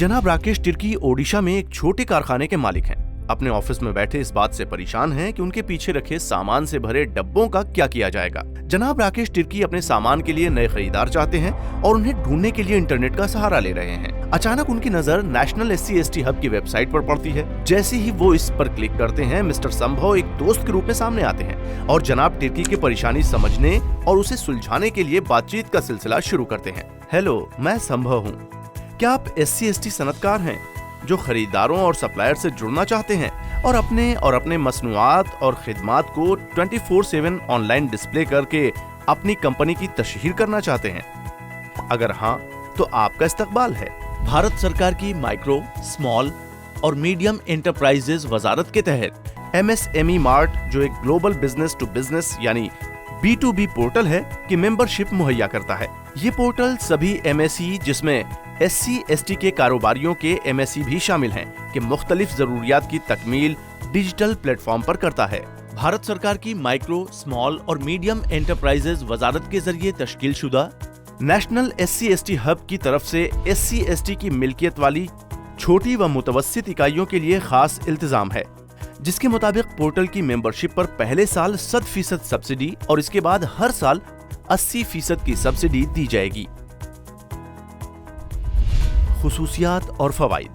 जनाब राकेश तिर्की ओडिशा में एक छोटे कारखाने के मालिक हैं। अपने ऑफिस में बैठे इस बात से परेशान हैं कि उनके पीछे रखे सामान से भरे डब्बों का क्या किया जाएगा। जनाब राकेश तिर्की अपने सामान के लिए नए खरीदार चाहते हैं और उन्हें ढूंढने के लिए इंटरनेट का सहारा ले रहे हैं। अचानक उनकी नजर नेशनल SC/ST हब की वेबसाइट पर पड़ती है। जैसे ही वो इस पर क्लिक करते हैं, मिस्टर संभव एक दोस्त के रूप में सामने आते हैं और जनाब तिर्की की परेशानी समझने और उसे सुलझाने के लिए बातचीत का सिलसिला शुरू करते हैं। हेलो, मैं संभव हूँ। क्या आप SC/ST सनतकार हैं जो खरीदारों और सप्लायर से जुड़ना चाहते हैं और अपने मसनूआत और खिदमात को 24/7 ऑनलाइन डिस्प्ले करके अपनी कंपनी की तशहीर करना चाहते हैं? अगर हाँ, तो आपका इस्तकबाल है। भारत सरकार की माइक्रो, स्मॉल और मीडियम एंटरप्राइजेज वजारत के तहत MSME मार्ट, जो एक ग्लोबल बिजनेस टू बिजनेस यानी B2B पोर्टल है, की मेंबरशिप मुहैया करता है। ये पोर्टल सभी MSE जिसमें SC/ST के कारोबारियों के MSE भी शामिल हैं कि मुख्तलिफ जरूरियात की तकमील डिजिटल प्लेटफॉर्म पर करता है। भारत सरकार की माइक्रो, स्मॉल और मीडियम एंटरप्राइजेज वजारत के जरिए तश्कील शुदा नेशनल SC/ST हब की तरफ से SC/ST की मिल्कियत वाली छोटी व मुतवस्सित इकाइयों के लिए खास इल्तिजाम है, जिसके मुताबिक पोर्टल की मेंबरशिप पर पहले साल 100% सब्सिडी और इसके बाद हर साल 80% की सब्सिडी दी जाएगी। खुसूसियात और फवाइद।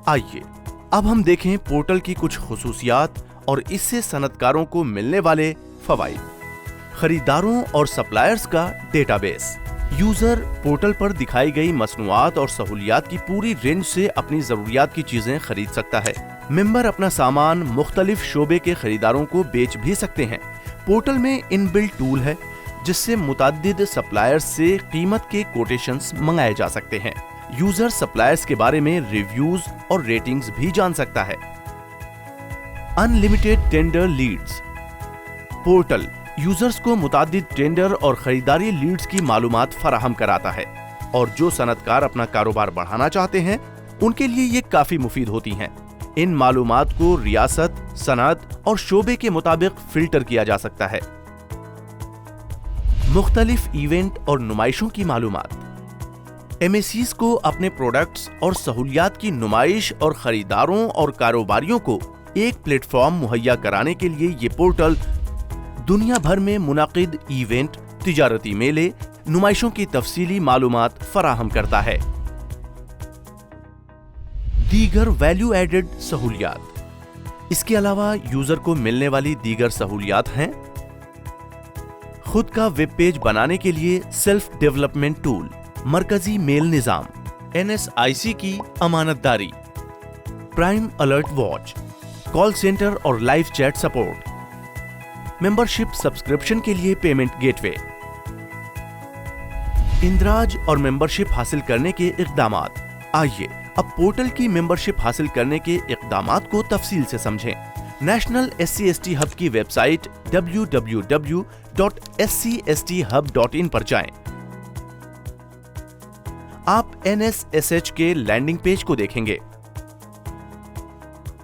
आइए अब हम देखें पोर्टल की कुछ खुसूसियात और इससे सनतकारों को मिलने वाले फवाइद। खरीदारों और सप्लायर्स का डेटाबेस। यूजर पोर्टल पर दिखाई गई मसनूआत और सहूलियात की पूरी रेंज से अपनी जरूरियात की चीजें खरीद सकता है। मेंबर अपना सामान मुख्तलिफ शोबे के खरीदारों को बेच भी सकते हैं। पोर्टल में इनबिल्ट टूल है जिससे मुतअद्दिद सप्लायर्स से कीमत के कोटेशंस मंगाए जा सकते हैं। यूजर सप्लायर्स के बारे में रिव्यूज और रेटिंग्स भी जान सकता है। Unlimited tender leads. Portal users को मुतअद्दिद टेंडर और खरीदारी लीड्स की मालूमात फराहम कराता है और जो सनतकार अपना कारोबार बढ़ाना चाहते हैं उनके लिए ये काफी मुफीद होती हैं। इन मालूमात को रियासत, सनत और शोबे के मुताबिक फिल्टर किया जा सकता है। मुख्तलिफ इवेंट और नुमाइशों की मालूमात। MSEs को अपने प्रोडक्ट्स और सहूलियात की नुमाइश और खरीदारों और कारोबारियों को एक प्लेटफॉर्म मुहैया कराने के लिए ये पोर्टल दुनिया भर में मुनाकिद इवेंट, तिजारती मेले, नुमाइशों की तफसीली मालूमात फराहम करता है। दीगर वैल्यू एडेड सहूलियात। इसके अलावा यूजर को मिलने वाली दीगर सहूलियात हैं: खुद का वेब पेज बनाने के लिए सेल्फ डेवलपमेंट टूल, मरकजी मेल निजाम, NSIC की अमानतदारी, prime alert watch, call centre और live chat support, membership subscription के लिए पेमेंट गेटवे। इंदराज और मेंबरशिप हासिल करने के इक़दामात। आइए अब पोर्टल की मेंबरशिप हासिल करने के इक़दामात को तफसील से समझें। नेशनल SC/ST हब की वेबसाइट www.scSThub.in पर जाएं। आप NSSH के लैंडिंग पेज को देखेंगे।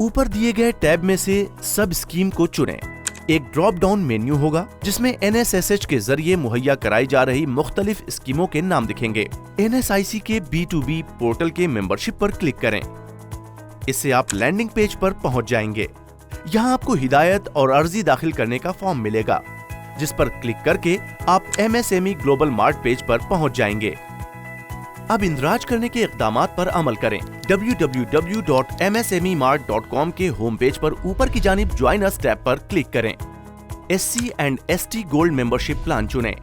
ऊपर दिए गए टैब में से सब स्कीम को चुनें। एक ड्रॉप डाउन मेन्यू होगा जिसमें NSSH के जरिए मुहैया कराई जा रही मुख्तलिफ स्कीमों के नाम दिखेंगे। NSIC के B2B पोर्टल के मेंबरशिप पर क्लिक करें। इससे आप लैंडिंग पेज पर पहुंच जाएंगे। यहाँ आपको हिदायत और अर्जी दाखिल करने का फॉर्म मिलेगा, जिस पर क्लिक करके आप MSME ग्लोबल मार्ट पेज पर पहुंच जाएंगे। अब इंदराज करने के इक़दामात पर अमल करें। www.msmemart.com के होम पेज पर ऊपर की जानिब ज्वाइन अस टैब पर क्लिक करें। SC&ST गोल्ड मेंबरशिप प्लान चुनें।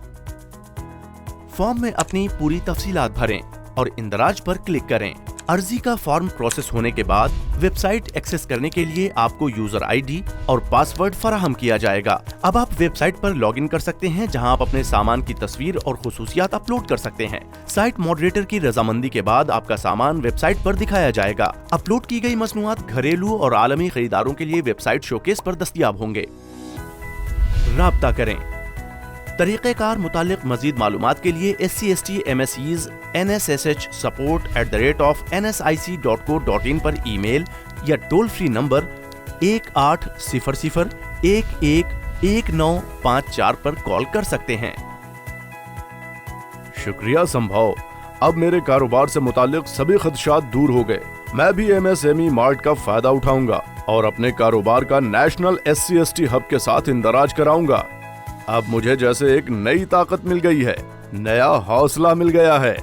फॉर्म में अपनी पूरी तफसीलात भरें और इंदराज पर क्लिक करें। अर्जी का फॉर्म प्रोसेस होने के बाद वेबसाइट एक्सेस करने के लिए आपको यूजर ID और पासवर्ड फराहम किया जाएगा। अब आप वेबसाइट पर लॉगिन कर सकते हैं, जहां आप अपने सामान की तस्वीर और खुसूसियात अपलोड कर सकते हैं। साइट मॉडरेटर की रजामंदी के बाद आपका सामान वेबसाइट पर दिखाया जाएगा। अपलोड की गई मसनूआत घरेलू और आलमी खरीदारों के लिए वेबसाइट शोकेस पर दस्तयाब होंगे। राब्ता करें। तरीक़ेकार मुतालिक मज़ीद मालूमात के लिए SC/ST MSEs NSSH support@NSIC.co.in पर ईमेल या टोल फ्री नंबर 1800-111954 पर कॉल कर सकते हैं। शुक्रिया संभव, اب میرے کاروبار سے متعلق سبھی خدشات دور ہو گئے۔ میں بھی MSME مارٹ کا فائدہ اٹھاؤں گا اور اپنے کاروبار کا نیشنل SC/ST ہب کے ساتھ اندراج کراؤں گا۔ اب مجھے جیسے ایک نئی طاقت مل گئی ہے، نیا حوصلہ مل گیا ہے۔